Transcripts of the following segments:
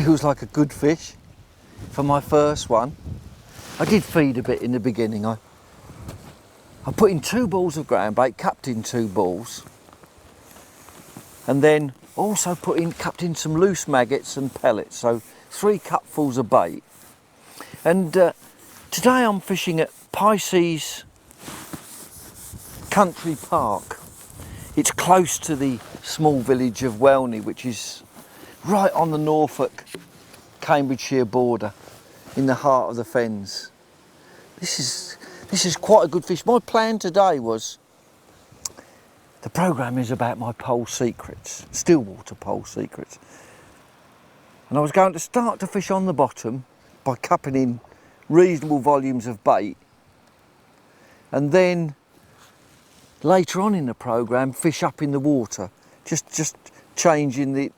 feels like a good fish for my first one. I did feed a bit in the beginning. I put in 2 balls of ground bait, cupped in 2 balls, and then also cupped in some loose maggots and pellets, so 3 cupfuls of bait. And today I'm fishing at Pisces Country Park. It's close to the small village of Welney, which is right on the Norfolk Cambridgeshire border, in the heart of the fens. This is quite a good fish. My plan today was, the programme is about my pole secrets, stillwater pole secrets. And I was going to start to fish on the bottom by cupping in reasonable volumes of bait, and then later on in the programme fish up in the water, just changing the...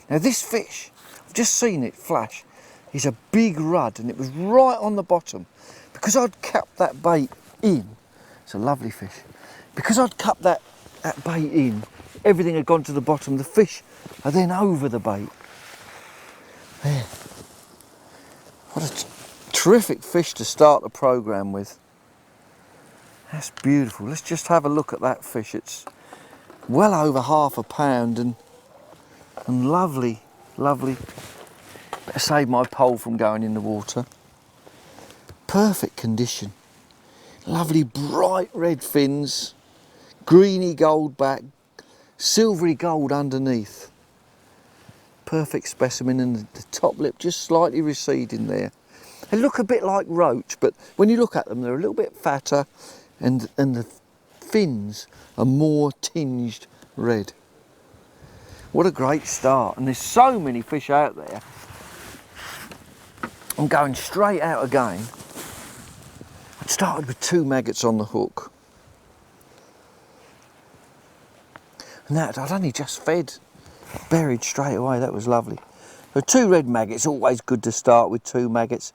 Now this fish, I've just seen it flash, is a big rudd, and it was right on the bottom. Because I'd cupped that bait in, it's a lovely fish, because I'd cupped that bait in, everything had gone to the bottom, the fish are then over the bait. There. What a terrific fish to start the programme with. That's beautiful. Let's just have a look at that fish. It's well over ½ a pound and lovely, lovely. Better save my pole from going in the water. Perfect condition. Lovely bright red fins, greeny gold back, silvery gold underneath. Perfect specimen, and the top lip just slightly receding there. They look a bit like roach, but when you look at them, they're a little bit fatter, and the fins are more tinged red. What a great start, and there's so many fish out there. I'm going straight out again. I started with 2 maggots on the hook, and that I'd only just fed, buried straight away. That was lovely. So 2 red maggots, always good to start with 2 maggots.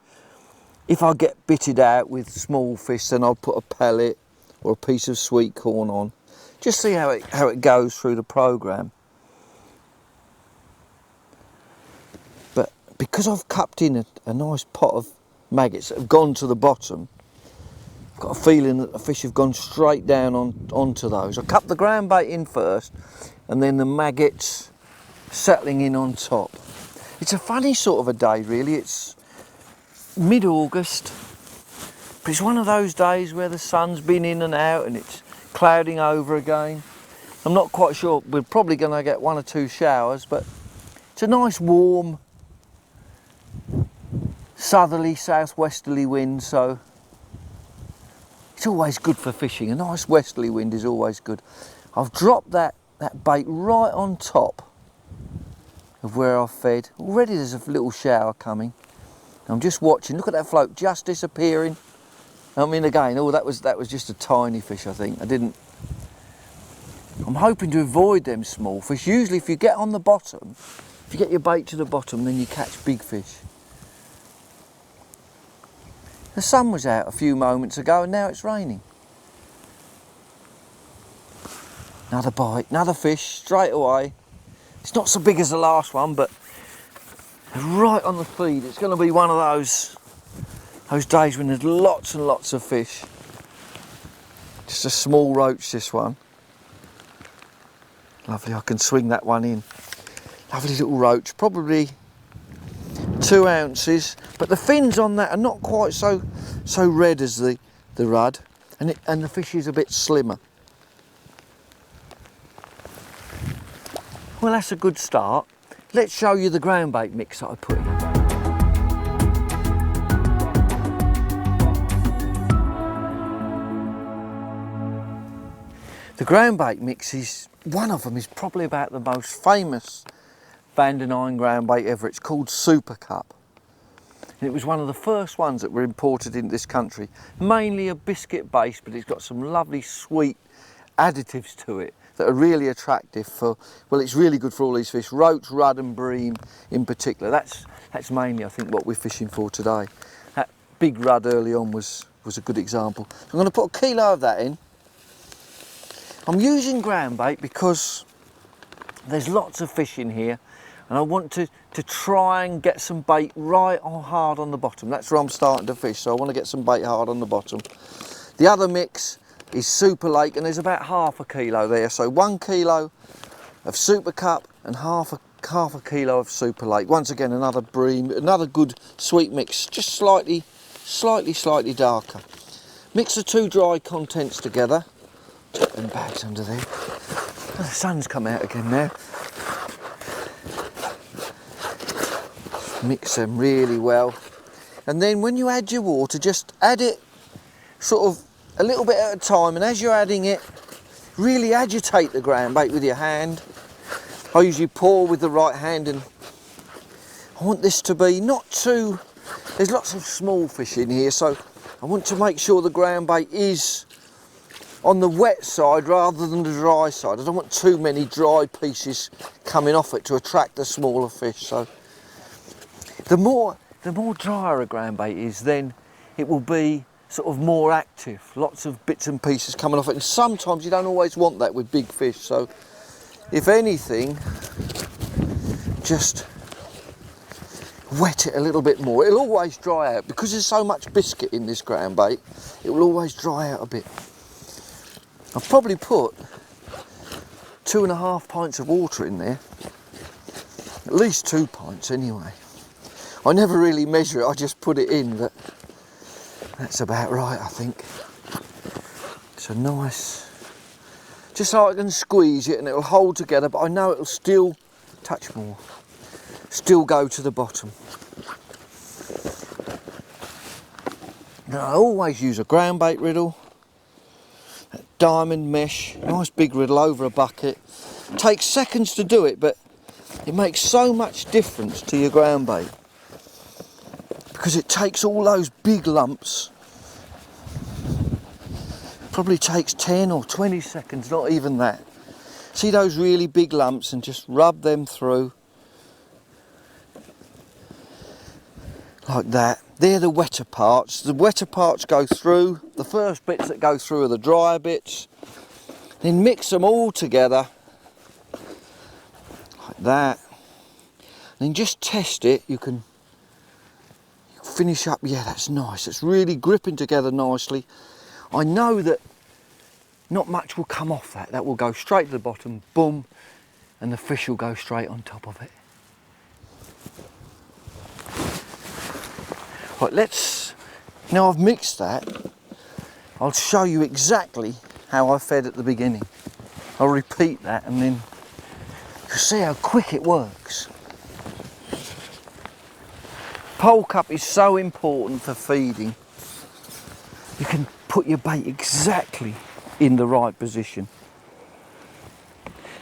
If I get bitted out with small fish, then I'll put a pellet or a piece of sweet corn on. Just see how it goes through the programme. But because I've cupped in a nice pot of maggots that have gone to the bottom, I've got a feeling that the fish have gone straight down onto those. I cupped the ground bait in first, and then the maggots settling in on top. It's a funny sort of a day, really. It's mid-August, but it's one of those days where the sun's been in and out and it's clouding over again. I'm not quite sure. We're probably going to get 1 or 2 showers, but it's a nice warm southerly, southwesterly wind, so it's always good for fishing. A nice westerly wind is always good. I've dropped that bait right on top of where I've fed. Already there's a little shower coming. I'm just watching. Look at that float just disappearing. I mean, again, that was just a tiny fish, I think. I'm hoping to avoid them small fish. Usually if you get on the bottom, if you get your bait to the bottom, then you catch big fish. The sun was out a few moments ago and now it's raining. Another bite, another fish straight away. It's not so big as the last one, but right on the feed. It's going to be one of those days when there's lots and lots of fish. Just a small roach, this one. Lovely, I can swing that one in. Lovely little roach, probably 2 ounces, but the fins on that are not quite so red as the rudd, and the fish is a bit slimmer. Well, that's a good start. Let's show you the ground bait mix that I put in. The ground bait mix is, one of them is probably about the most famous Van den Eyne ground bait ever. It's called Super Cup. And it was one of the first ones that were imported into this country. Mainly a biscuit base, but it's got some lovely sweet additives to it that are really attractive for, well, it's really good for all these fish, roach, rudd and bream in particular. That's mainly, I think, what we're fishing for today. That big rudd early on was a good example. I'm going to put a kilo of that in. I'm using ground bait because there's lots of fish in here. and I want to try and get some bait right on hard on the bottom. That's where I'm starting to fish, so I want to get some bait hard on the bottom. The other mix is Super Lake, and there's about half a kilo there, so 1 kilo of Super Cup and half a kilo of Super Lake. Once again, another bream, another good sweet mix, just slightly darker. Mix the 2 dry contents together. Tuck them bags under there. Oh, the sun's come out again now. Mix them really well, and then when you add your water, just add it sort of a little bit at a time, and as you're adding it, really agitate the ground bait with your hand. I usually pour with the right hand, and I want this to be not too, there's lots of small fish in here, so I want to make sure the ground bait is on the wet side rather than the dry side. I don't want too many dry pieces coming off it to attract the smaller fish. So the more drier a ground bait is, then it will be sort of more active, lots of bits and pieces coming off it, and sometimes you don't always want that with big fish. So if anything, just wet it a little bit more. It'll always dry out because there's so much biscuit in this ground bait. It will always dry out a bit. I've probably put 2.5 pints of water in there, at least 2 pints anyway. I never really measure it, I just put it in, but that's about right, I think. It's a nice, just so I can squeeze it and it'll hold together, but I know it'll still touch more, still go to the bottom. Now I always use a ground bait riddle, a diamond mesh, nice big riddle over a bucket. It takes seconds to do it, but it makes so much difference to your ground bait, because it takes all those big lumps. Probably takes 10 or 20 seconds, not even that. See those really big lumps and just rub them through like that. They're the wetter parts. The wetter parts go through. The first bits that go through are the drier bits. Then mix them all together like that. And then just test it. You can finish up. Yeah, that's nice. It's really gripping together nicely. I know that not much will come off that. That will go straight to the bottom, boom, and the fish will go straight on top of it. Right, now I've mixed that, I'll show you exactly how I fed at the beginning. I'll repeat that and then you'll see how quick it works. Pole cup is so important for feeding. You can put your bait exactly in the right position.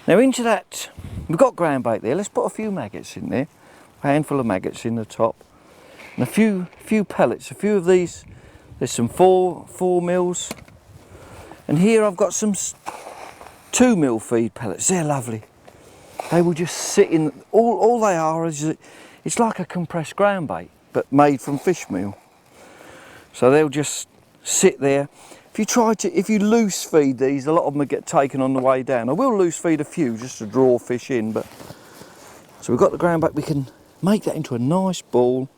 Now into that, we've got ground bait there, let's put a few maggots in there, a handful of maggots in the top, and a few pellets, a few of these. There's some 4 mils, and here I've got some 2 mil feed pellets. They're lovely. They will just sit in, all they are is, it's like a compressed ground bait, but made from fish meal. So they'll just sit there. If you loose feed these, a lot of them get taken on the way down. I will loose feed a few just to draw fish in, but so we've got the ground bait. We can make that into a nice ball,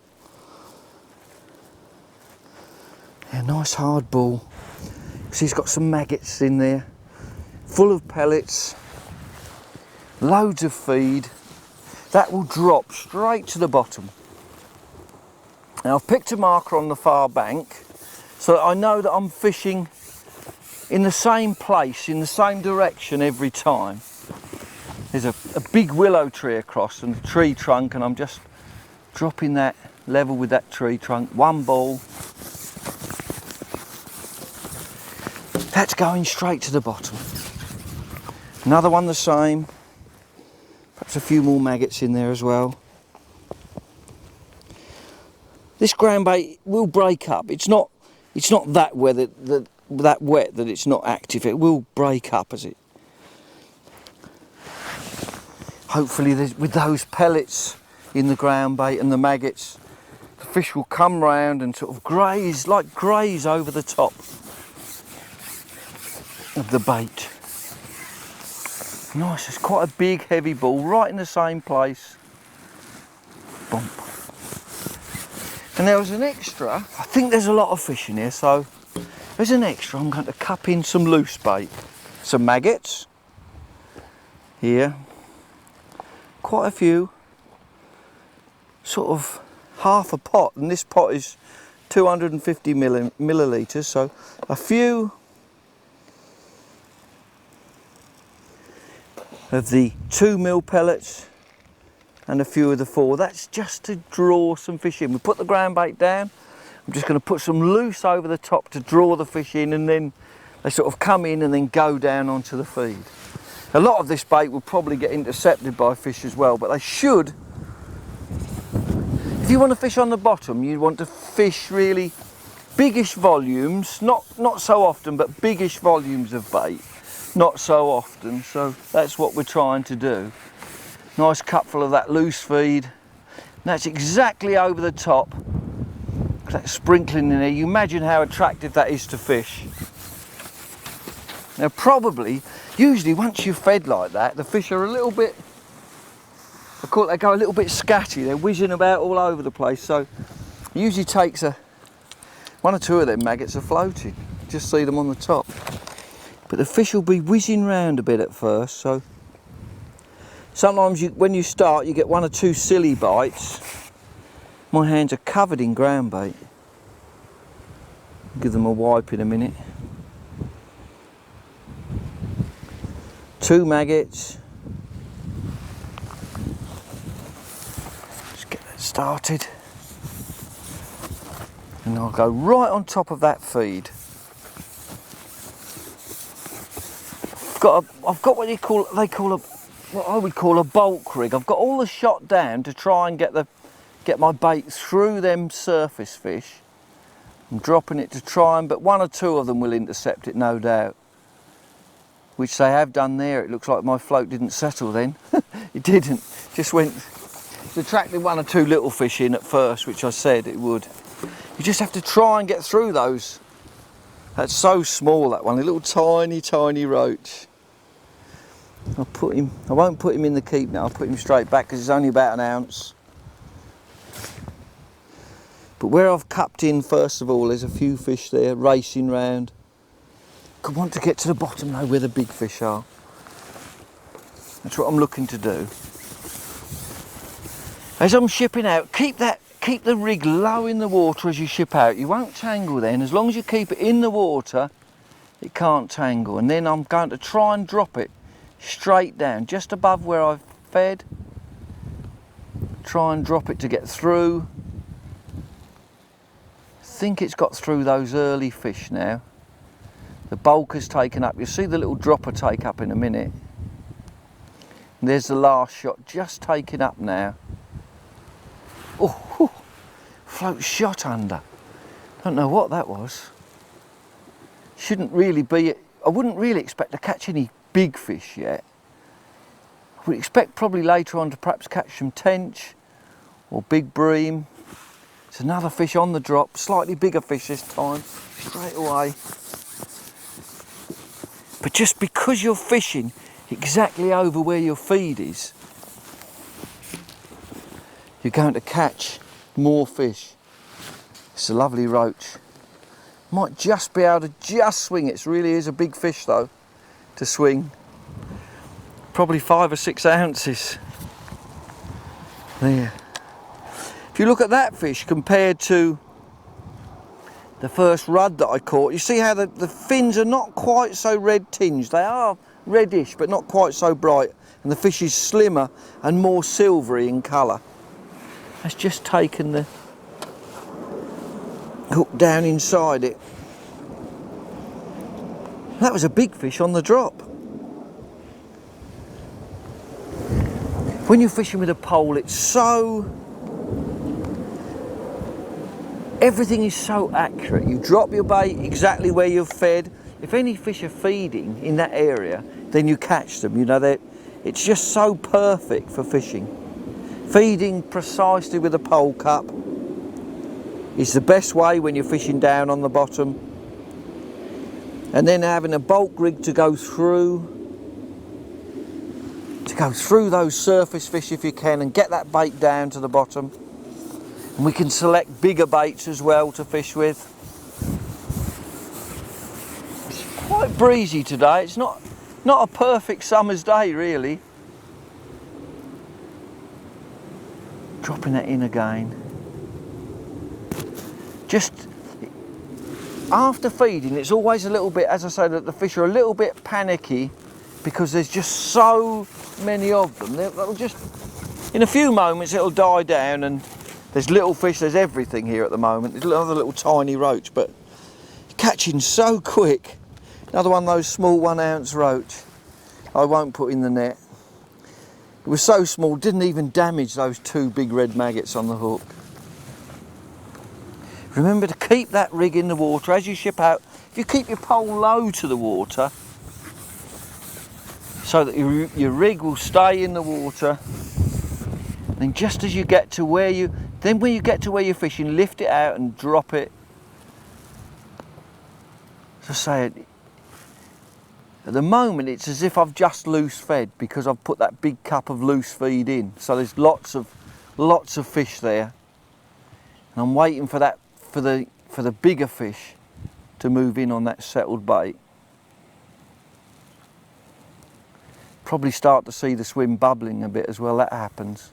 a nice hard ball. See, it's got some maggots in there, full of pellets, loads of feed. That will drop straight to the bottom. Now I've picked a marker on the far bank, so I know that I'm fishing in the same place, in the same direction every time. There's a big willow tree across and a tree trunk, and I'm just dropping that level with that tree trunk. One ball. That's going straight to the bottom. Another one the same. Perhaps a few more maggots in there as well. This ground bait will break up. It's not that wet that it's not active. It will break up as it. Hopefully with those pellets in the ground bait and the maggots, the fish will come round and sort of graze over the top of the bait. Nice, it's quite a big heavy ball right in the same place. Bump. And there was an extra, I think there's a lot of fish in here, so there's an extra. I'm going to cup in some loose bait. Some maggots. Here. Quite a few. Sort of half a pot, and this pot is 250 millilitres, so a few of the 2 mil pellets and a few of the 4. That's just to draw some fish in. We put the ground bait down. I'm just going to put some loose over the top to draw the fish in, and then they sort of come in and then go down onto the feed. A lot of this bait will probably get intercepted by fish as well, but they should. If you want to fish on the bottom, you want to fish really biggish volumes, not so often, but biggish volumes of bait, not so often. So that's what we're trying to do. Nice cupful of that loose feed. And that's exactly over the top. That sprinkling in there, you imagine how attractive that is to fish. Now usually once you've fed like that, the fish are a little bit, they go a little bit scatty. They're whizzing about all over the place. So it usually takes one or two of them maggots are floating. Just see them on the top. But the fish will be whizzing round a bit at first. So sometimes when you start, you get 1 or 2 silly bites. My hands are covered in ground bait. Give them a wipe in a minute. 2 maggots. Just get that started. And I'll go right on top of that feed. I've got what I would call a bulk rig. I've got all the shot down to try and get my bait through them surface fish. I'm dropping it to try but 1 or 2 of them will intercept it, no doubt. Which they have done there. It looks like my float didn't settle then. It didn't. Just went. It attracted 1 or 2 little fish in at first, which I said it would. You just have to try and get through those. That's so small, that one. A little tiny roach. I won't put him in the keep now. I'll put him straight back because it's only about an ounce. But where I've cupped in, first of all, there's a few fish there racing round. I want to get to the bottom though where the big fish are. That's what I'm looking to do. As I'm shipping out, keep the rig low in the water as you ship out. You won't tangle then. As long as you keep it in the water, it can't tangle. And then I'm going to try and drop it straight down, just above where I've fed. Try and drop it to get through. I think it's got through those early fish now. The bulk has taken up. You'll see the little dropper take up in a minute. And there's the last shot just taking up now. Oh, float shot under. Don't know what that was. Shouldn't really be. I wouldn't really expect to catch any big fish yet. I would expect probably later on to perhaps catch some tench or big bream. There's another fish on the drop, slightly bigger fish this time, straight away. But just because you're fishing exactly over where your feed is, you're going to catch more fish. It's a lovely roach. Might just be able to just swing it. It really is a big fish though to swing. Probably 5 or 6 ounces. There. If you look at that fish compared to the first rudd that I caught, you see how the fins are not quite so red tinged. They are reddish but not quite so bright, and the fish is slimmer and more silvery in colour. That's just taken the hook down inside it. That was a big fish on the drop. When you're fishing with a pole, it's so... everything is so accurate. You drop your bait exactly where you're fed. If any fish are feeding in that area, then you catch them. You know, it's just so perfect for fishing. Feeding precisely with a pole cup is the best way when you're fishing down on the bottom. And then having a bulk rig to go through to go through those surface fish if you can and get that bait down to the bottom. And we can select bigger baits as well to fish with. It's quite breezy today. It's not a perfect summer's day really. Dropping that in again. Just after feeding, it's always a little bit, as I say, that the fish are a little bit panicky because there's just so many of them. They'll just, in a few moments, it'll die down, and there's little fish, there's everything here at the moment. There's another little tiny roach, but catching so quick. Another one of those small 1 ounce roach. I won't put in the net. It was so small, didn't even damage those 2 big red maggots on the hook. Remember to keep that rig in the water as you ship out. If you keep your pole low to the water, so that your rig will stay in the water, then just as you get to where when you get to where you're fishing, lift it out and drop it. As I say, at the moment it's as if I've just loose fed because I've put that big cup of loose feed in. So there's lots of fish there, and I'm waiting for that for the bigger fish to move in on that settled bait. Probably start to see the swim bubbling a bit as well. That happens.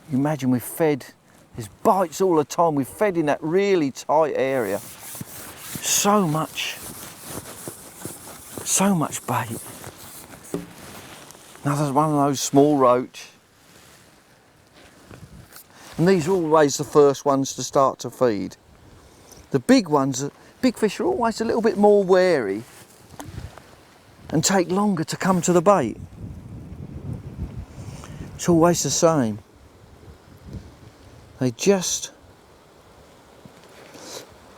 You imagine we've fed, there's bites all the time. We've fed in that really tight area. So much bait. Another one of those small roach. And these are always the first ones to start to feed. The big ones, big fish are always a little bit more wary and take longer to come to the bait. It's always the same. They just...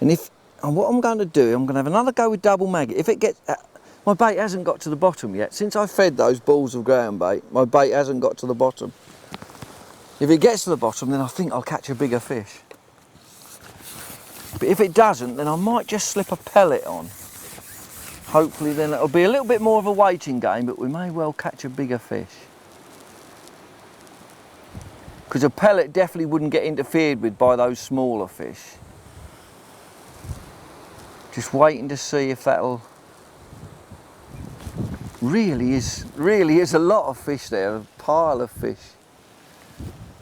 And what I'm going to do, I'm going to have another go with double maggot. If it gets... my bait hasn't got to the bottom yet. Since I fed those balls of ground bait, my bait hasn't got to the bottom. If it gets to the bottom, then I think I'll catch a bigger fish. But if it doesn't, then I might just slip a pellet on. Hopefully then it'll be a little bit more of a waiting game, but we may well catch a bigger fish. Because a pellet definitely wouldn't get interfered with by those smaller fish. Just waiting to see if that'll... Really is a lot of fish there, a pile of fish.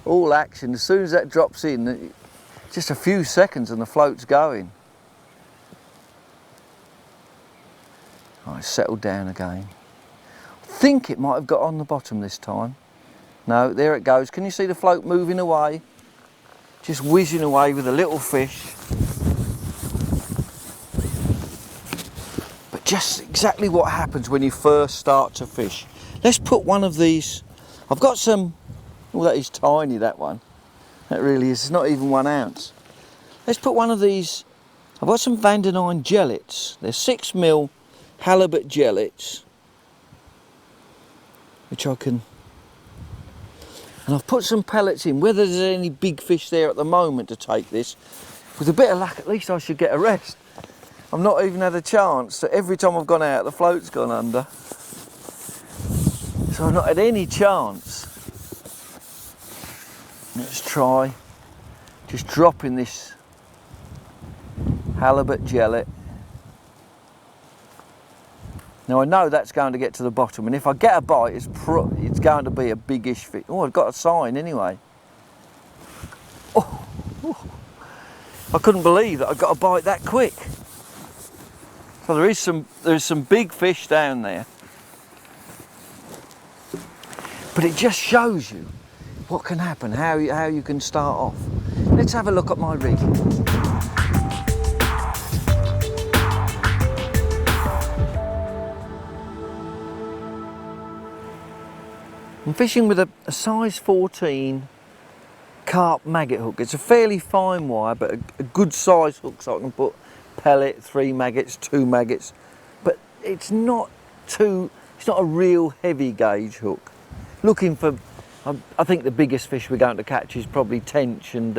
All action. As soon as that drops in, just a few seconds and the float's going. Right, settled down again. I think it might have got on the bottom this time. No, there it goes. Can you see the float moving away? Just whizzing away with a little fish. But just exactly what happens when you first start to fish. Let's put one of these. I've got some. Oh, that is tiny, that one. That really is. It's not even 1 ounce. Let's put one of these. I've got some Vandenine gellets. They're 6mm halibut gellets, which I can. And I've put some pellets in. Whether there's any big fish there at the moment to take this, with a bit of luck, at least I should get a rest. I've not even had a chance. So every time I've gone out, the float's gone under. So I've not had any chance. Let's try just dropping this halibut gellet. Now I know that's going to get to the bottom, and if I get a bite, it's going to be a biggish fish. Oh, I've got a sign anyway. Oh, I couldn't believe that I got a bite that quick. So there's some big fish down there. But it just shows you what can happen, how you can start off. Let's have a look at my rig. I'm fishing with a size 14 carp maggot hook. It's a fairly fine wire, but a good size hook, so I can put pellet, 3 maggots, 2 maggots. But it's not a real heavy gauge hook. Looking for, I think the biggest fish we're going to catch is probably tench, and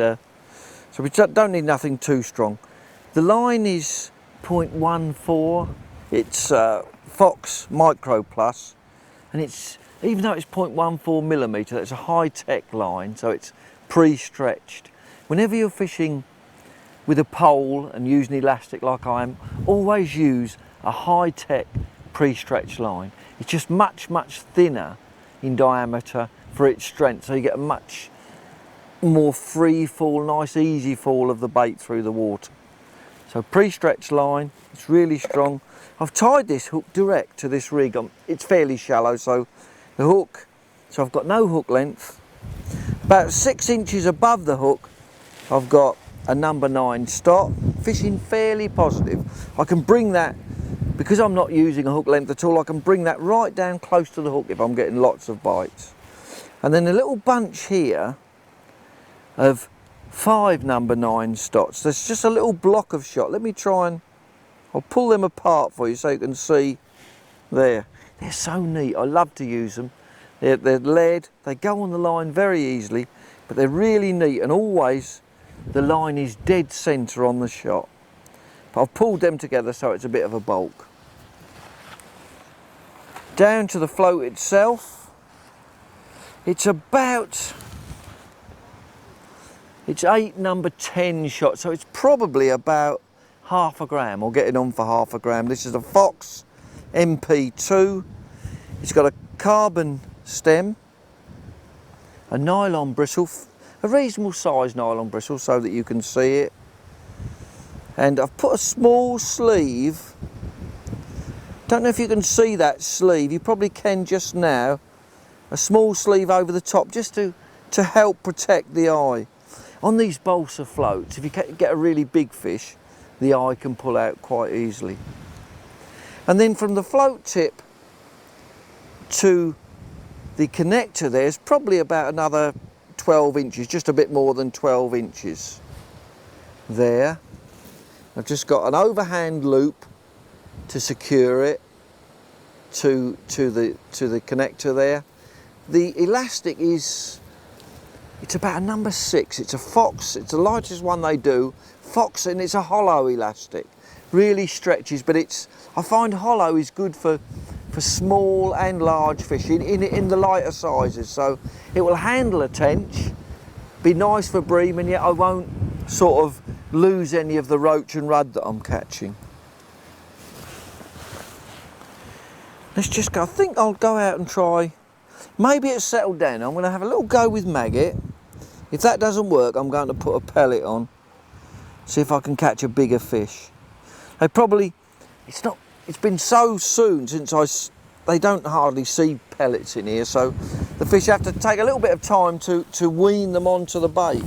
so we don't need nothing too strong. The line is 0.14. It's Fox Micro Plus, And it's, even though it's 0.14 millimetre, that's a high-tech line, so it's pre-stretched. Whenever you're fishing with a pole and using elastic like I am, always use a high-tech pre-stretched line. It's just much, much thinner in diameter for its strength, so you get a much more free fall, nice easy fall of the bait through the water. So pre-stretched line, it's really strong. I've tied this hook direct to this rig. It's fairly shallow, so the hook, so I've got no hook length. About 6 inches above the hook, I've got a number 9 stop, fishing fairly positive. I can bring that, because I'm not using a hook length at all, I can bring that right down close to the hook if I'm getting lots of bites. And then a little bunch here of 5 number 9 stots. There's just a little block of shot. Let me try and, I'll pull them apart for you so you can see there. They're so neat, I love to use them. They're lead, they go on the line very easily, but they're really neat, and always the line is dead centre on the shot. But I've pulled them together so it's a bit of a bulk. Down to the float itself, it's 8 number 10 shots, so it's probably about half a gram, or getting on for half a gram. This is a Fox MP2. It's got a carbon stem, a nylon bristle, a reasonable size nylon bristle so that you can see it. And I've put a small sleeve, don't know if you can see that sleeve, you probably can just now, a small sleeve over the top just to help protect the eye. On these balsa floats, if you get a really big fish, the eye can pull out quite easily. And then from the float tip to the connector, there's probably about another 12 inches, just a bit more than 12 inches there. I've just got an overhand loop to secure it to the connector there. The elastic is, it's about a number 6. It's a Fox, it's the lightest one they do. Fox, and it's a hollow elastic. Really stretches, but I find hollow is good for small and large fish in the lighter sizes. So it will handle a tench, be nice for bream, and yet I won't sort of lose any of the roach and rudd that I'm catching. Let's just go, I think I'll go out and try, maybe it's settled down. I'm going to have a little go with maggot. If that doesn't work, I'm going to put a pellet on, see if I can catch a bigger fish. They probably, it's been so soon since they don't hardly see pellets in here, so the fish have to take a little bit of time to wean them onto the bait.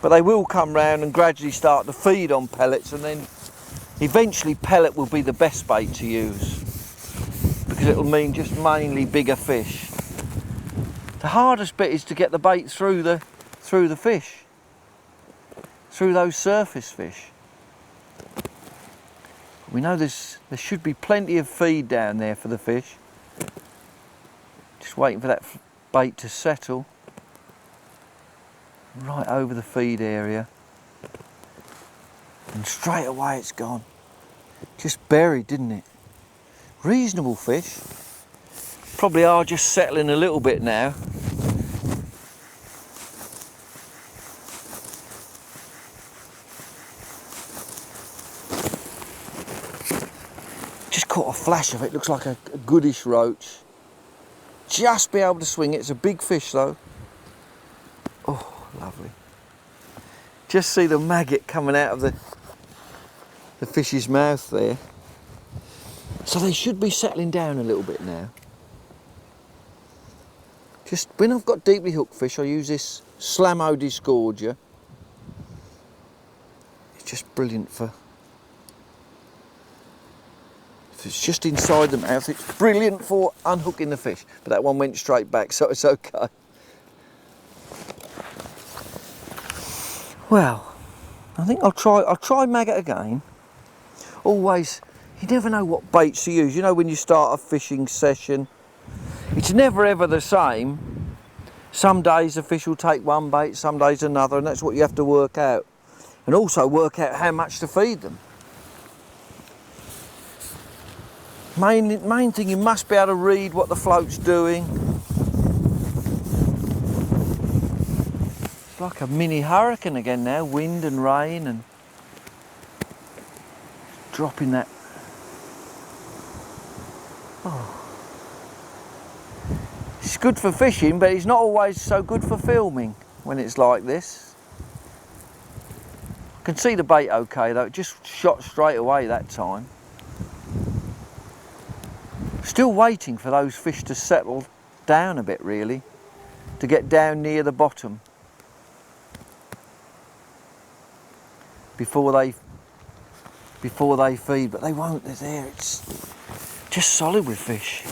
But they will come round and gradually start to feed on pellets, and then eventually pellet will be the best bait to use, because it'll mean just mainly bigger fish. The hardest bit is to get the bait through the fish, through those surface fish. We know there should be plenty of feed down there for the fish. Just waiting for that bait to settle. Right over the feed area. And straight away it's gone. Just buried, didn't it? Reasonable fish. Probably are just settling a little bit now. Just caught a flash of it, looks like a goodish roach. Just be able to swing it, it's a big fish though. Oh, lovely. Just see the maggot coming out of the fish's mouth there. So they should be settling down a little bit now. Just when I've got deeply hooked fish, I use this Slamo disgorger. It's just brilliant for, if it's just inside the mouth, it's brilliant for unhooking the fish. But that one went straight back, so it's okay. Well, I think I'll try maggot again. Always, you never know what baits to use. You know, when you start a fishing session, it's never ever the same. Some days the fish will take one bait, some days another, and that's what you have to work out. And also work out how much to feed them. Main thing, you must be able to read what the float's doing. It's like a mini hurricane again now, wind and rain and dropping that. Oh. It's good for fishing, but it's not always so good for filming when it's like this. I can see the bait okay though, it just shot straight away that time. Still waiting for those fish to settle down a bit really, to get down near the bottom before they feed, but they won't, they're there, it's just solid with fish.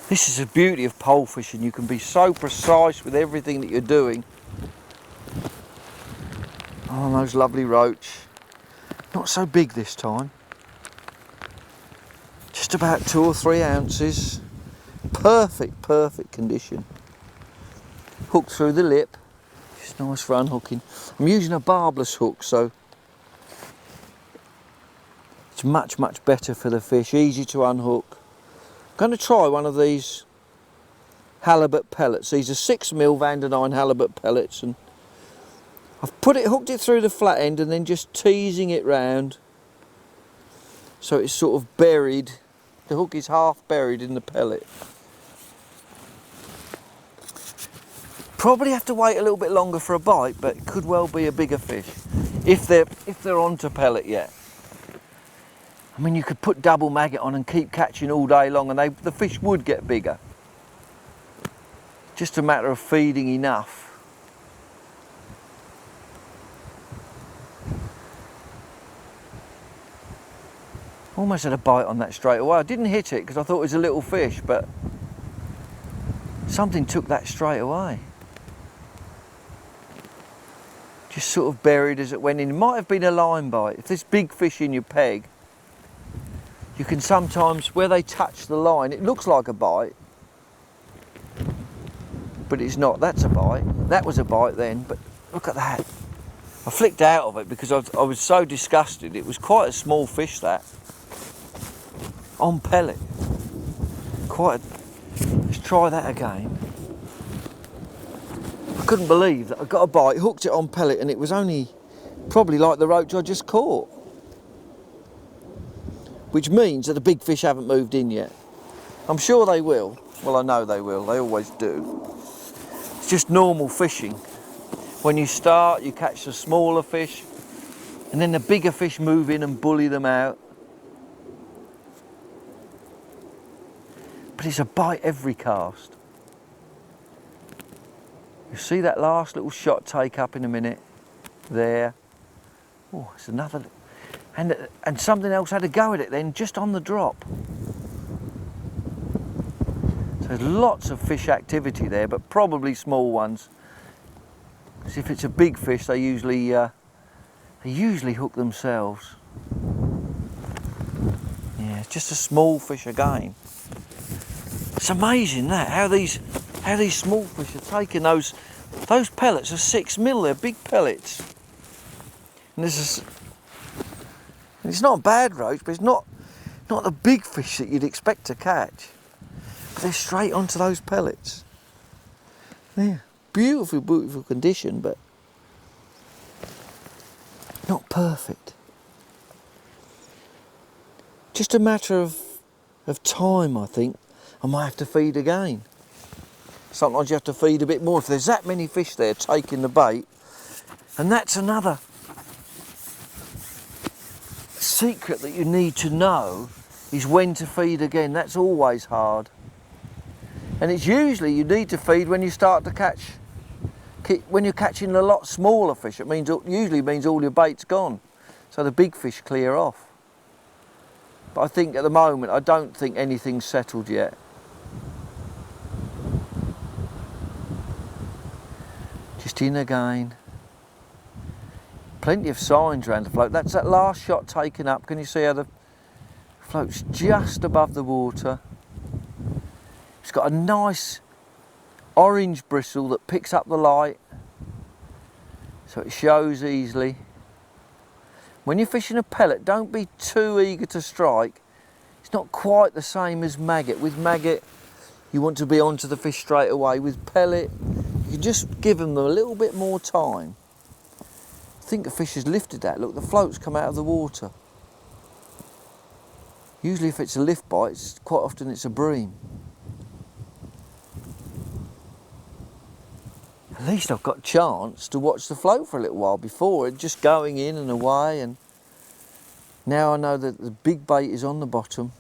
This is the beauty of pole fishing, you can be so precise with everything that you're doing. Oh, those lovely roach. Not so big this time. Just about 2 or 3 ounces. Perfect condition. Hook through the lip. Just nice for unhooking. I'm using a barbless hook, so it's much better for the fish. Easy to unhook. I'm going to try one of these halibut pellets. These are 6mm Vandenine halibut pellets, and I've hooked it through the flat end and then just teasing it round so it's sort of buried. The hook is half buried in the pellet. Probably have to wait a little bit longer for a bite, but it could well be a bigger fish if they're onto pellet yet. I mean, you could put double maggot on and keep catching all day long, and the fish would get bigger. Just a matter of feeding enough. Almost had a bite on that straight away. I didn't hit it because I thought it was a little fish, but something took that straight away. Just sort of buried as it went in. It might have been a line bite. If there's big fish in your peg, you can sometimes, where they touch the line, it looks like a bite, but it's not. That's a bite. That was a bite then, but look at that. I flicked out of it because I was so disgusted. It was quite a small fish, that. On pellet. Let's try that again. I couldn't believe that I got a bite, hooked it on pellet, and it was only probably like the roach I just caught. Which means that the big fish haven't moved in yet. I'm sure they will. Well, I know they will, they always do. It's just normal fishing. When you start, you catch the smaller fish, and then the bigger fish move in and bully them out. But it's a bite every cast. You see that last little shot take up in a minute? There. Oh, it's another. And something else had a go at it then, just on the drop. So there's lots of fish activity there, but probably small ones. Because if it's a big fish, they usually hook themselves. Yeah, it's just a small fish again. It's amazing that how these small fish are taking those pellets are 6mm. They're big pellets. And it's not a bad roach, but it's not the big fish that you'd expect to catch. But they're straight onto those pellets. Yeah, beautiful condition, but not perfect. Just a matter of time, I think. I might have to feed again. Sometimes you have to feed a bit more if there's that many fish there taking the bait. And that's another secret that you need to know, is when to feed again. That's always hard. And it's usually you need to feed when you start to catch, when you're catching a lot smaller fish. It usually means all your bait's gone. So the big fish clear off. But I think at the moment, I don't think anything's settled yet. Just in again. Plenty of signs around the float. That's that last shot taken up. Can you see how the float's just above the water? It's got a nice orange bristle that picks up the light, so it shows easily. When you're fishing a pellet, don't be too eager to strike. It's not quite the same as maggot. With maggot, you want to be onto the fish straight away. With pellet, you just give them a little bit more time. I think the fish has lifted that. Look, the float's come out of the water. Usually if it's a lift bite, quite often it's a bream. At least I've got a chance to watch the float for a little while. Before it just going in and away, and now I know that the big bait is on the bottom.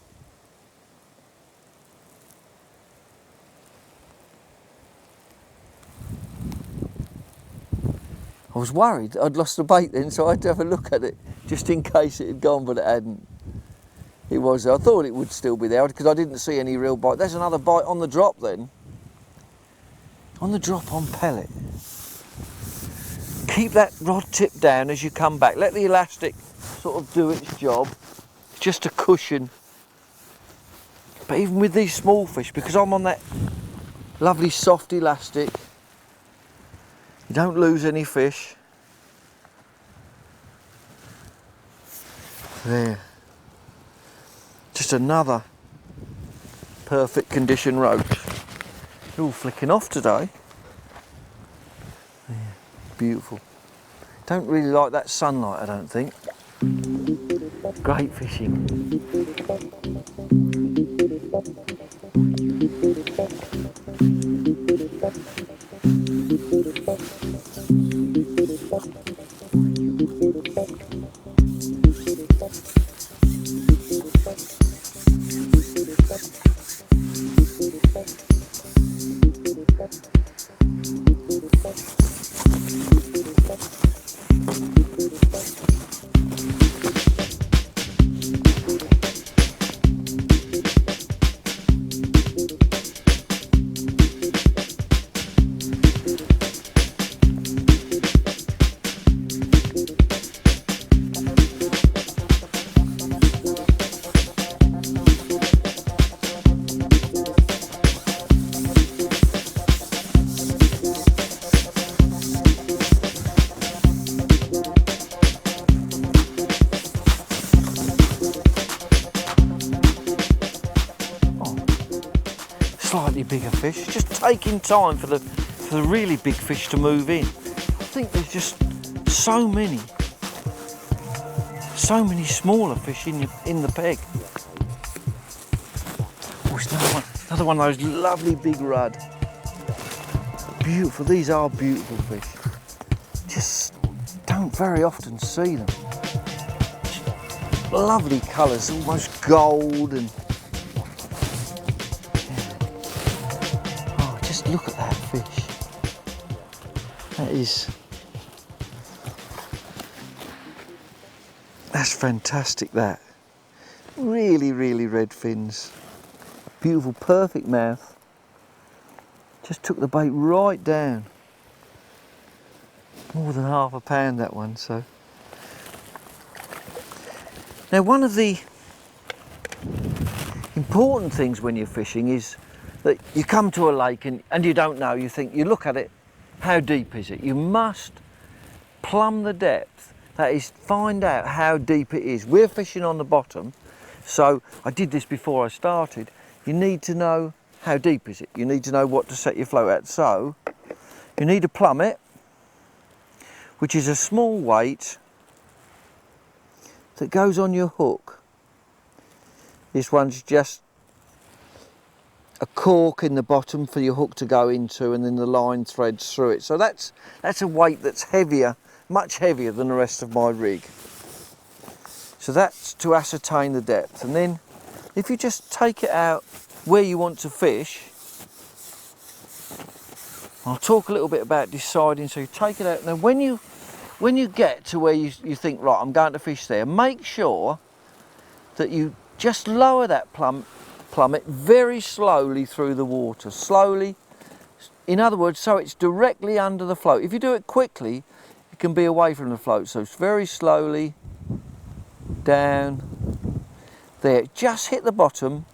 I was worried I'd lost the bait then, so I had to have a look at it just in case it had gone, but it hadn't. It was. I thought it would still be there because I didn't see any real bite. There's another bite on the drop then. On the drop on pellet. Keep that rod tip down as you come back. Let the elastic sort of do its job. It's just a cushion. But even with these small fish, because I'm on that lovely soft elastic, you don't lose any fish. There. Just another perfect condition roach. They're all flicking off today. Yeah, beautiful. Don't really like that sunlight, I don't think. Great fishing. Slightly bigger fish, just taking time for the really big fish to move in. I think there's just so many smaller fish in the peg. Oh, it's another one of those lovely big rudd. Beautiful, these are beautiful fish. Just don't very often see them. Lovely colours, almost gold and look at that fish. That's fantastic, that. Really, really red fins. Beautiful, perfect mouth. Just took the bait right down. More than half a pound, that one, so. Now, one of the important things when you're fishing is that you come to a lake and you don't know, you look at it, how deep is it? You must plumb the depth, that is, find out how deep it is. We're fishing on the bottom, so I did this before I started. You need to know how deep is it. You need to know what to set your float at. So you need a plummet, which is a small weight that goes on your hook. This one's just a cork in the bottom for your hook to go into, and then the line threads through it. So that's a weight that's heavier, much heavier than the rest of my rig. So that's to ascertain the depth. And then if you just take it out where you want to fish, I'll talk a little bit about deciding. So you take it out. Now when you get to where you think, right, I'm going to fish there, make sure that you just lower that plummet very slowly through the water, slowly. In other words, so it's directly under the float. If you do it quickly, it can be away from the float. So it's very slowly down there. Just hit the bottom,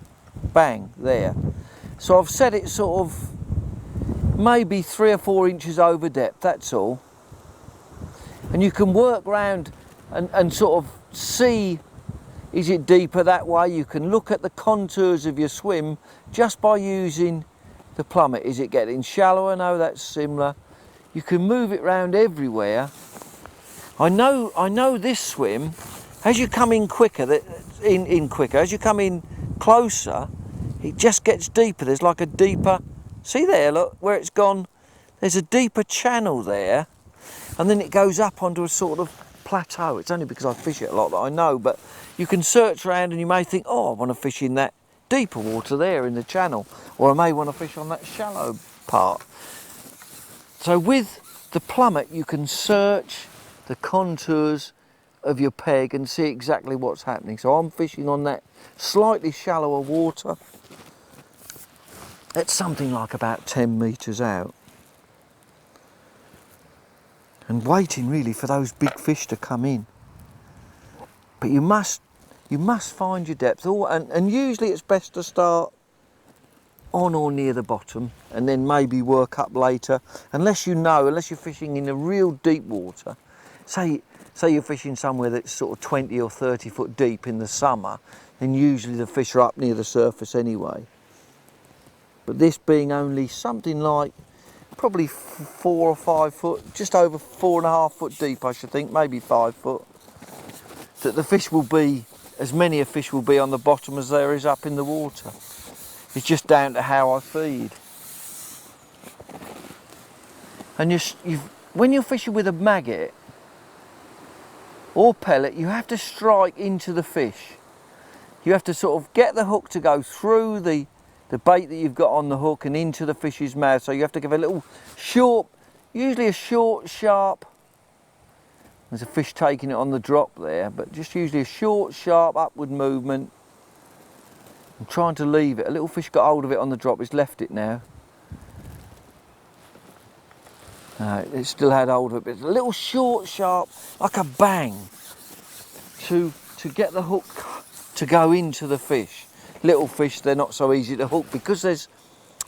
bang, there. So I've set it sort of maybe 3 or 4 inches over depth, that's all. And you can work round and sort of see, is it deeper that way? You can look at the contours of your swim just by using the plummet. Is it getting shallower? No, that's similar. You can move it round everywhere. I know this swim, as you come in quicker, as you come in closer, it just gets deeper. There's like a deeper, see there, look, where it's gone, there's a deeper channel there, and then it goes up onto a sort of plateau. It's only because I fish it a lot that I know, but you can search around and you may think, oh, I want to fish in that deeper water there in the channel, or I may want to fish on that shallow part. So with the plummet, you can search the contours of your peg and see exactly what's happening. So I'm fishing on that slightly shallower water. It's something like about 10 metres out. And waiting really for those big fish to come in. But you must find your depth. And usually it's best to start on or near the bottom and then maybe work up later, unless you're fishing in a real deep water. Say you're fishing somewhere that's sort of 20 or 30 foot deep in the summer, then usually the fish are up near the surface anyway. But this being only something like probably 4 or 5 foot, just over 4.5 foot deep, I should think, maybe 5 foot, that the fish will be, as many a fish will be on the bottom as there is up in the water. It's just down to how I feed. And when you're fishing with a maggot or pellet, you have to strike into the fish. You have to sort of get the hook to go through the bait that you've got on the hook and into the fish's mouth. So you have to give a little short, usually a short, sharp, there's a fish taking it on the drop there, but just usually a short, sharp upward movement. I'm trying to leave it. A little fish got hold of it on the drop, it's left it now. It still had hold of it, but a little short, sharp, like a bang, to get the hook to go into the fish. Little fish, they're not so easy to hook because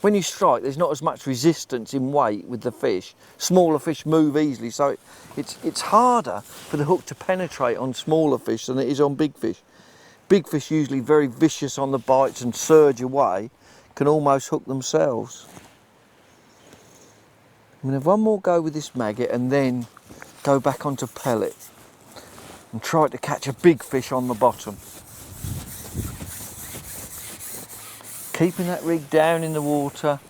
when you strike, there's not as much resistance in weight with the fish. Smaller fish move easily, so it's harder for the hook to penetrate on smaller fish than it is on big fish. Big fish, usually very vicious on the bites and surge away, can almost hook themselves. I'm going to have one more go with this maggot and then go back onto pellet and try to catch a big fish on the bottom. Keeping that rig down in the water,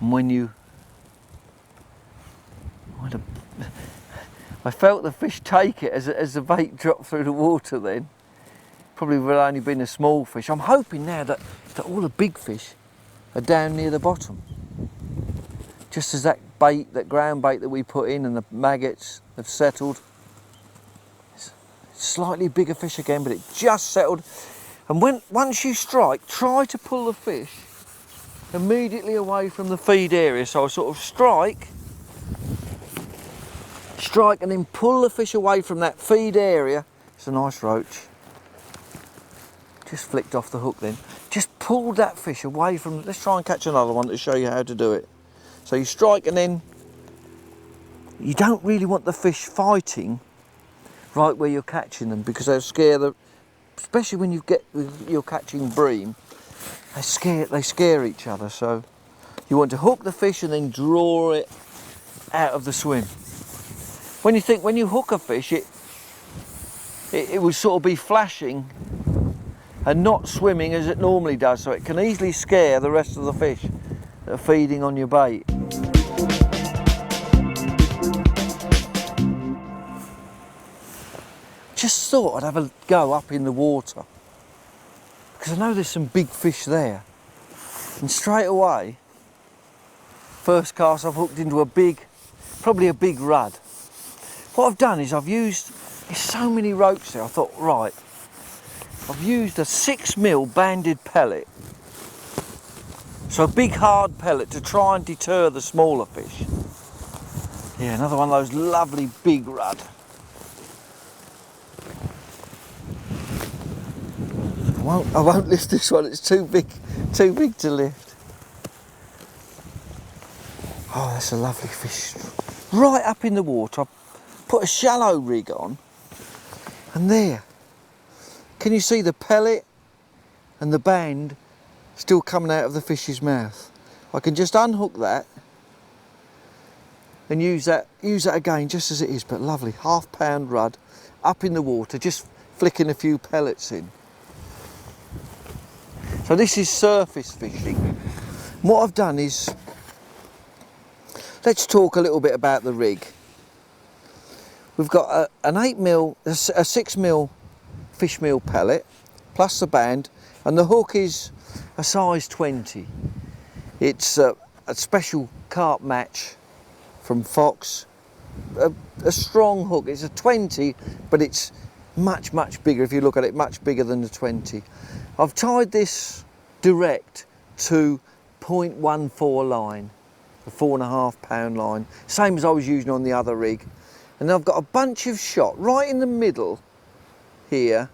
and I felt the fish take it as the bait dropped through the water then. Probably would have only been a small fish. I'm hoping now that all the big fish are down near the bottom. Just as that ground bait that we put in and the maggots have settled. Slightly bigger fish again, but it just settled. And once you strike, try to pull the fish immediately away from the feed area. So I sort of strike and then pull the fish away from that feed area. It's a nice roach. Just flicked off the hook then. Just pulled that fish away from, let's try and catch another one to show you how to do it. So you strike and then you don't really want the fish fighting right where you're catching them, because they'll scare especially when you're catching bream, they scare each other. So you want to hook the fish and then draw it out of the swim. When you hook a fish, it will sort of be flashing and not swimming as it normally does, so it can easily scare the rest of the fish that are feeding on your bait. Just thought I'd have a go up in the water because I know there's some big fish there, and straight away, first cast I've hooked into probably a big rudd. What I've done is there's so many ropes there, I thought, right, I've used a 6mm banded pellet, so a big hard pellet to try and deter the smaller fish. Yeah, another one of those lovely big rudd. I won't lift this one, it's too big to lift. Oh, that's a lovely fish. right up in the water. I put a shallow rig on, and there, can you see the pellet and the band still coming out of the fish's mouth? I can just unhook that and use that again just as it is, but lovely, £1/2 rudd up in the water, just flicking a few pellets in. So this is surface fishing. And what I've done is, let's talk a little bit about the rig. We've got an 8mm, a 6mm fish meal pellet, plus the band, and the hook is a size 20. It's a special carp match from Fox, a strong hook. It's a 20, but it's much bigger. If you look at it, much bigger than the 20. I've tied this direct to 0.14 line, a 4.5 line, same as I was using on the other rig. And I've got a bunch of shot right in the middle here,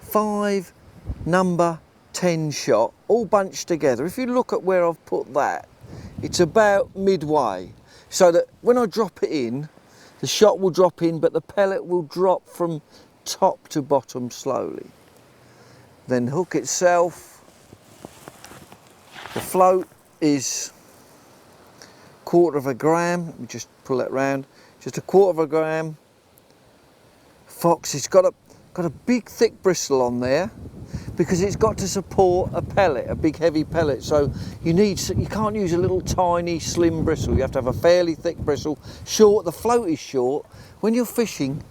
5 number 10 shot, all bunched together. If you look at where I've put that, it's about midway, so that when I drop it in, the shot will drop in, but the pellet will drop from top to bottom slowly. Then hook itself, the float is 1/4 gram, let me just pull that round, just 1/4 gram. Fox, it's got a big thick bristle on there because it's got to support a pellet, a big heavy pellet. So you can't use a little tiny slim bristle. You have to have a fairly thick bristle. Short, the float is short. When you're fishing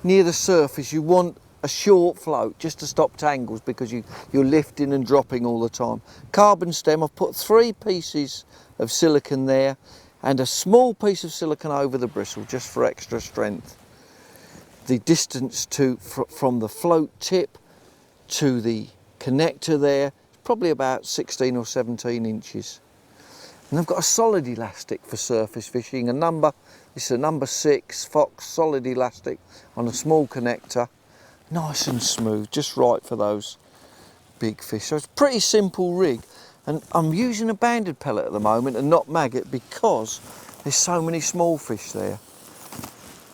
near the surface, you want a short float just to stop tangles because you're lifting and dropping all the time. Carbon stem, I've put 3 pieces of silicone there and a small piece of silicone over the bristle just for extra strength. The distance from the float tip to the connector there is probably about 16 or 17 inches. And I've got a solid elastic for surface fishing, this is a number 6 Fox solid elastic on a small connector, nice and smooth, just right for those big fish. So it's a pretty simple rig, and I'm using a banded pellet at the moment and not maggot because there's so many small fish there.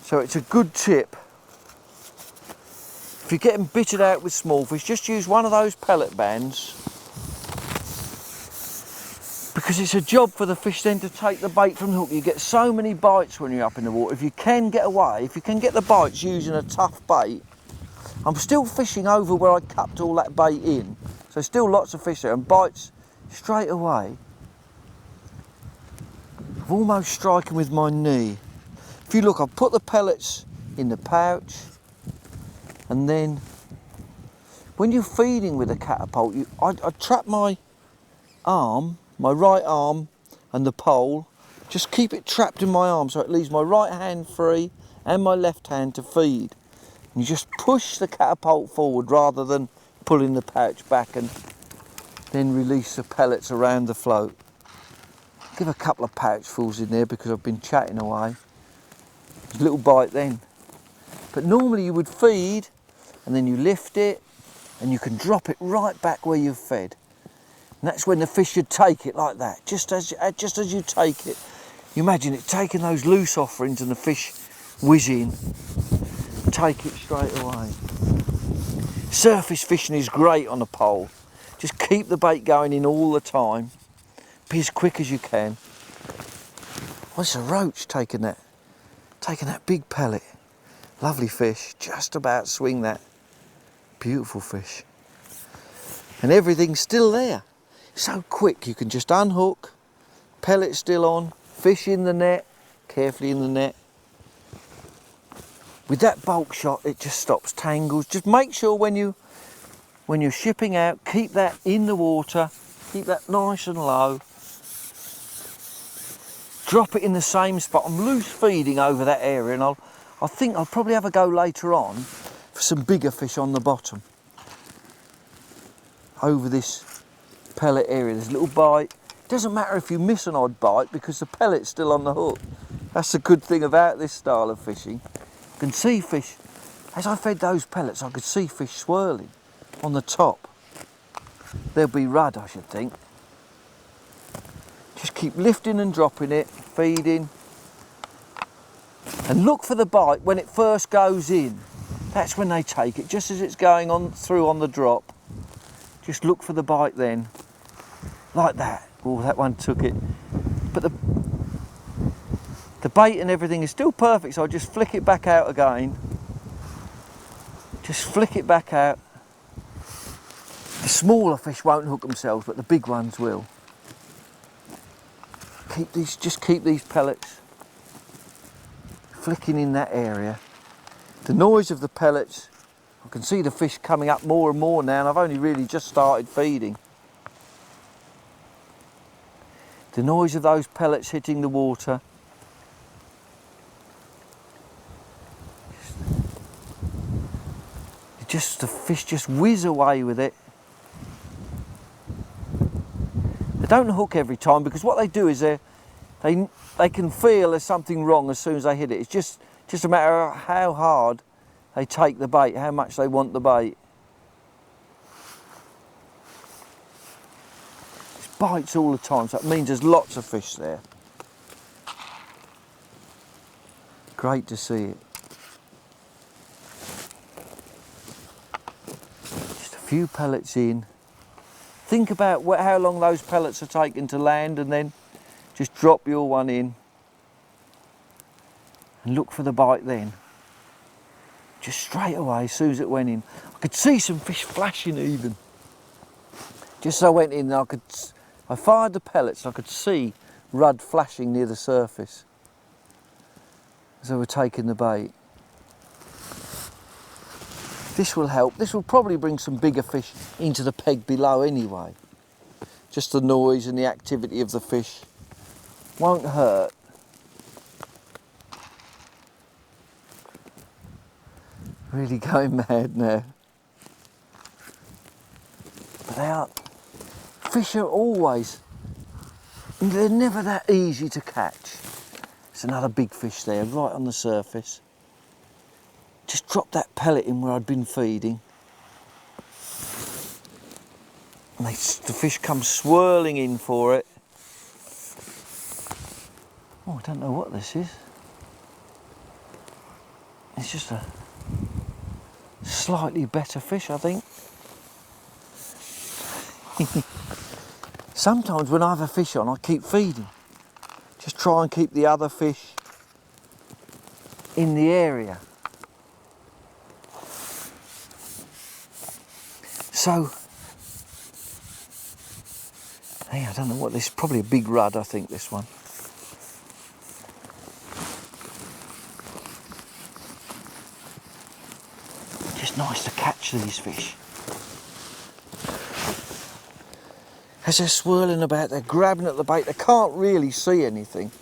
So it's a good tip. If you're getting bitted out with small fish, just use one of those pellet bands, because it's a job for the fish then to take the bait from the hook. You get so many bites when you're up in the water. If you can get away, if you can get the bites using a tough bait, I'm still fishing over where I cupped all that bait in, so still lots of fish there, and bites straight away. I'm almost striking with my knee. If you look, I've put the pellets in the pouch, and then when you're feeding with a catapult, I trap my arm, my right arm and the pole, just keep it trapped in my arm so it leaves my right hand free and my left hand to feed. And you just push the catapult forward rather than pulling the pouch back and then release the pellets around the float. Give a couple of pouchfuls in there because I've been chatting away. There's a little bite then. But normally you would feed and then you lift it and you can drop it right back where you've fed. And that's when the fish should take it like that, just as you take it. You imagine it taking those loose offerings and the fish whizzing, take it straight away. Surface fishing is great on a pole. Just keep the bait going in all the time. Be as quick as you can. Oh, it's a roach taking that big pellet. Lovely fish, just about swing that. Beautiful fish. And everything's still there. So quick, you can just unhook, pellet still on, fish in the net, carefully in the net. With that bulk shot, it just stops tangles. Just make sure when you're shipping out, keep that in the water, keep that nice and low. Drop it in the same spot. I'm loose feeding over that area, and I think I'll probably have a go later on for some bigger fish on the bottom. Over this pellet area, there's a little bite. It doesn't matter if you miss an odd bite because the pellet's still on the hook. That's the good thing about this style of fishing. You can see fish, as I fed those pellets, I could see fish swirling on the top. They'll be rudd, I should think. Just keep lifting and dropping it, feeding. And look for the bite when it first goes in. That's when they take it, just as it's going on through on the drop. Just look for the bite then, like that. Oh, that one took it. But the bait and everything is still perfect, so I just flick it back out again. Just flick it back out. The smaller fish won't hook themselves, but the big ones will. Just keep these pellets flicking in that area. The noise of the pellets, I can see the fish coming up more and more now, and I've only really just started feeding. The noise of those pellets hitting the water. The fish just whiz away with it. They don't hook every time, because what they do is they can feel there's something wrong as soon as they hit it. It's just a matter of how hard they take the bait, how much they want the bait. It bites all the time, so that means there's lots of fish there. Great to see it. Just a few pellets in. Think about how long those pellets are taking to land, and then just drop your one in and look for the bite then. Just straight away, as soon as it went in. I could see some fish flashing even. Just as I went in, I fired the pellets and I could see rudd flashing near the surface as they were taking the bait. This will help. This will probably bring some bigger fish into the peg below anyway. Just the noise and the activity of the fish won't hurt. Really going mad now. But fish are always, they're never that easy to catch. There's another big fish there, right on the surface. Just dropped that pellet in where I'd been feeding. And the fish come swirling in for it. Oh, I don't know what this is. It's just a slightly better fish, I think. Sometimes when I have a fish on, I keep feeding. Just try and keep the other fish in the area. So, hey, I don't know what this is, probably a big rudd, I think, this one. Just nice to catch these fish. As they're swirling about, they're grabbing at the bait, they can't really see anything.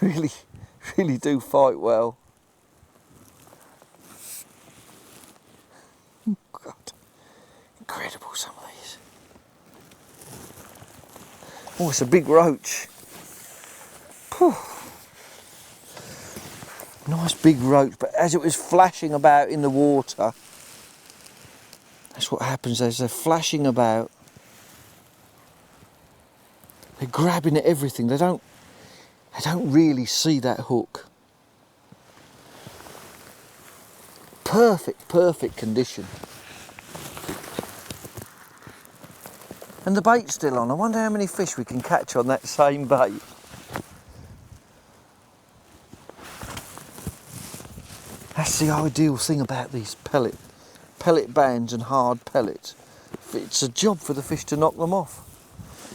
Really do fight well. God, incredible, some of these. Oh, it's a big roach. Whew. Nice big roach, but as it was flashing about in the water, that's what happens as they're flashing about. They're grabbing at everything. They don't really see that hook. Perfect condition. And the bait's still on. I wonder how many fish we can catch on that same bait. That's the ideal thing about these pellet bands and hard pellets. It's a job for the fish to knock them off.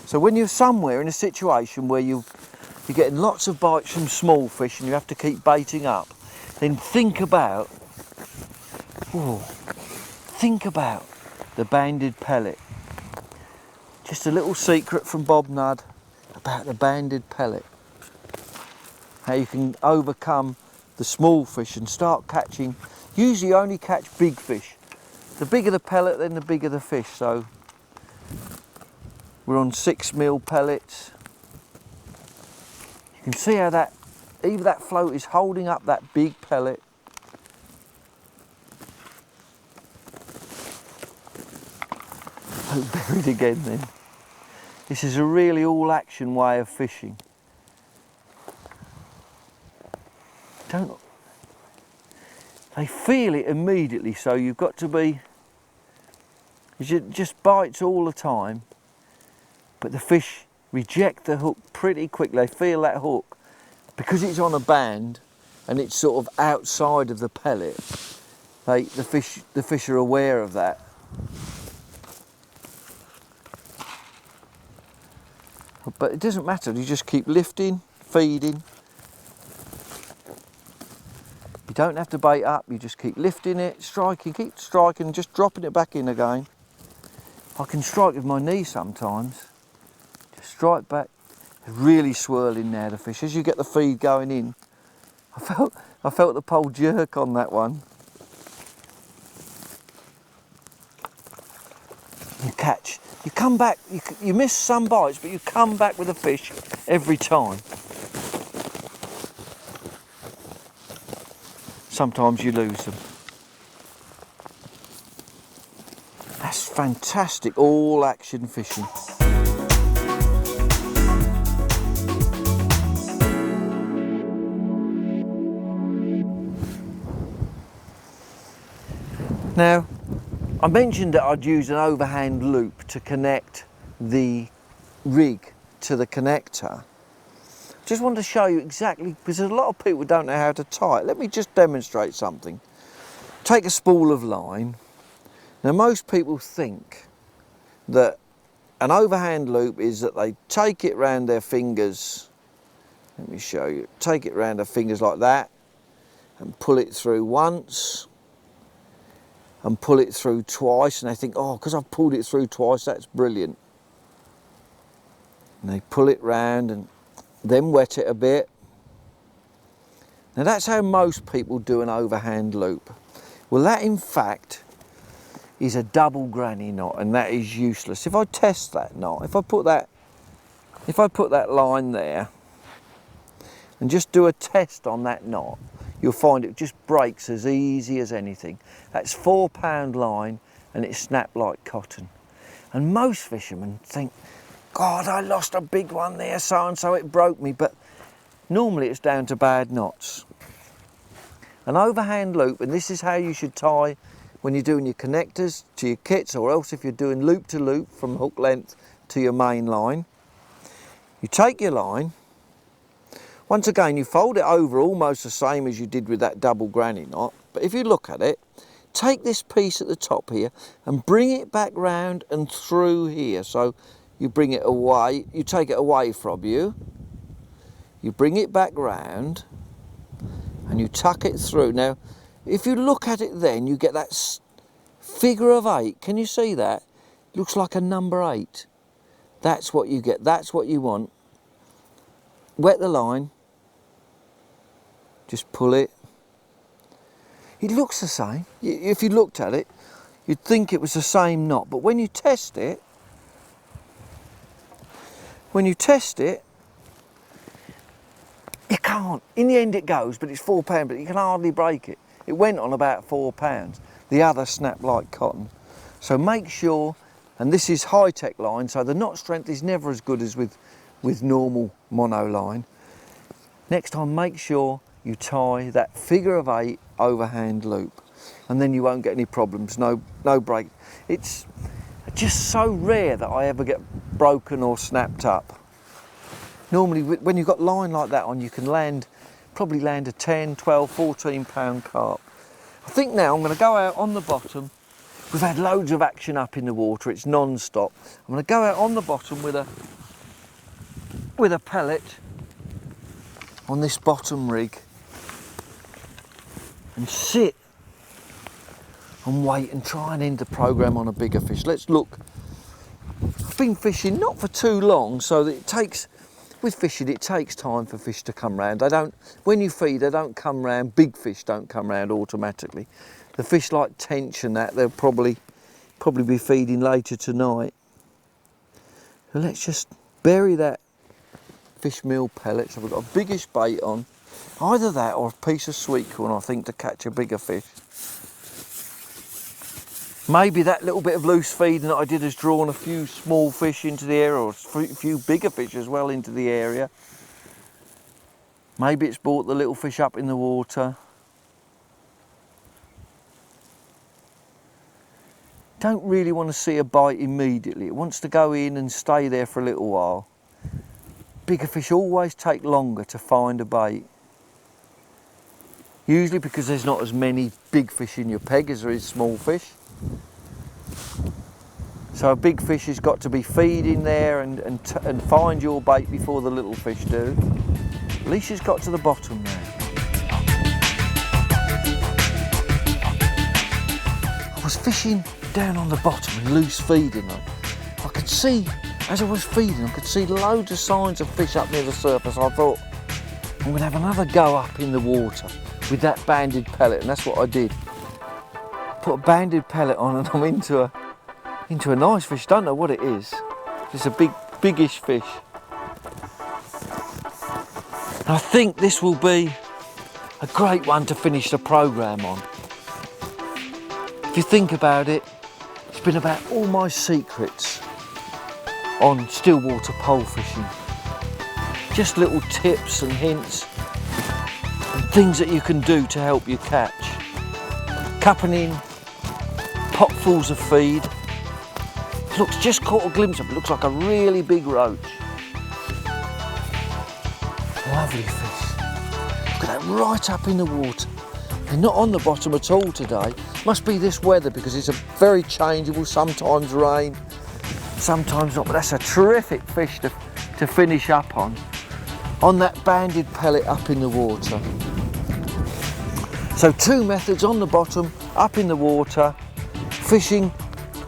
So when you're somewhere in a situation where you're getting lots of bites from small fish and you have to keep baiting up, then think about the banded pellet. Just a little secret from Bob Nudd about the banded pellet. How you can overcome the small fish and start catching. Usually you only catch big fish. The bigger the pellet, then the bigger the fish. So we're on 6mm pellets. You can see how that float is holding up that big pellet. Oh, buried again then. This is a really all-action way of fishing. They feel it immediately, so you've got to be, it just bites all the time, but the fish reject the hook pretty quickly. They feel that hook. Because it's on a band and it's sort of outside of the pellet, the fish are aware of that. But it doesn't matter, you just keep lifting, feeding. You don't have to bait up, you just keep lifting it, striking, keep striking, just dropping it back in again. I can strike with my knee sometimes. Just strike back. It's really swirling now, the fish. As you get the feed going in, I felt the pole jerk on that one. You catch, you come back, you miss some bites, but you come back with a fish every time. Sometimes you lose them. That's fantastic, all action fishing. Now, I mentioned that I'd use an overhand loop to connect the rig to the connector. Just want to show you exactly, because a lot of people don't know how to tie it. Let me just demonstrate something. Take a spool of line. Now, most people think that an overhand loop is that they take it round their fingers. Let me show you. Take it round their fingers like that and pull it through once and pull it through twice, and they think, oh, because I've pulled it through twice, that's brilliant. And they pull it round and then wet it a bit. Now that's how most people do an overhand loop. Well, that in fact is a double granny knot, and that is useless. If I test that knot, if I put that line there and just do a test on that knot, you'll find it just breaks as easy as anything. That's 4-pound line and it's snapped like cotton. And most fishermen think, God, I lost a big one there, so and so, it broke me. But normally it's down to bad knots. An overhand loop, and this is how you should tie when you're doing your connectors to your kits, or else if you're doing loop to loop from hook length to your main line. You take your line. Once again, you fold it over almost the same as you did with that double granny knot. But if you look at it, take this piece at the top here and bring it back round and through here. So you bring it away, you take it away from you, you bring it back round and you tuck it through. Now, if you look at it then, you get that figure of 8. Can you see that? It looks like a number 8. That's what you get, that's what you want. Wet the line. Just pull it. It looks the same. If you looked at it, you'd think it was the same knot. But when you test it, you can't. In the end it goes, but it's 4 pound, but you can hardly break it. It went on about 4 pounds. The other snapped like cotton. So make sure, and this is high-tech line, so the knot strength is never as good as with normal mono line. Next time, make sure you tie that figure of 8 overhand loop, and then you won't get any problems, no break. It's just so rare that I ever get broken or snapped up. Normally, when you've got line like that on, you can probably land a 10, 12, 14 pound carp. I think now I'm going to go out on the bottom. We've had loads of action up in the water, it's non-stop. I'm going to go out on the bottom with a pellet on this bottom rig and sit and wait and try and end the programme on a bigger fish. Let's look. I've been fishing not for too long, so that with fishing it takes time for fish to come round. When you feed, they don't come round, big fish don't come round automatically. The fish like tench and that, they'll probably be feeding later tonight. So let's just bury that fish meal pellet. So we've got a biggish bait on. Either that or a piece of sweet corn, I think, to catch a bigger fish. Maybe that little bit of loose feeding that I did has drawn a few small fish into the area, or a few bigger fish as well into the area. Maybe it's brought the little fish up in the water. Don't really want to see a bite immediately. It wants to go in and stay there for a little while. Bigger fish always take longer to find a bait. Usually because there's not as many big fish in your peg as there is small fish. So a big fish has got to be feeding there and find your bait before the little fish do. At least she's got to the bottom now. I was fishing down on the bottom and loose feeding them. I could see, as I was feeding, I could see loads of signs of fish up near the surface. I thought, I'm going to have another go up in the water with that banded pellet, and that's what I did. Put a banded pellet on and I'm into a nice fish. Don't know what it is. It's a biggish fish. And I think this will be a great one to finish the programme on. If you think about it, it's been about all my secrets on still water pole fishing. Just little tips and hints and things that you can do to help you catch. Cupping in potfuls of feed. Looks, just caught a glimpse of it, looks like a really big roach. Lovely fish. Look at that, right up in the water. They're not on the bottom at all today. Must be this weather because it's a very changeable, sometimes rain, sometimes not, but that's a terrific fish to finish up on that banded pellet up in the water. So 2 methods: on the bottom, up in the water, fishing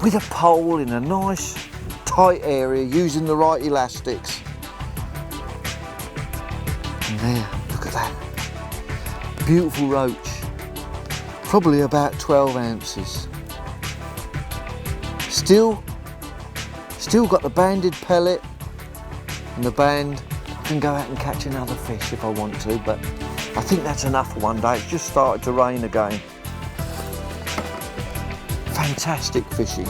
with a pole in a nice tight area using the right elastics. And there, look at that. Beautiful roach. Probably about 12 ounces. Still got the banded pellet and the band. I can go out and catch another fish if I want to, but I think that's enough for one day. It's just started to rain again. Fantastic fishing.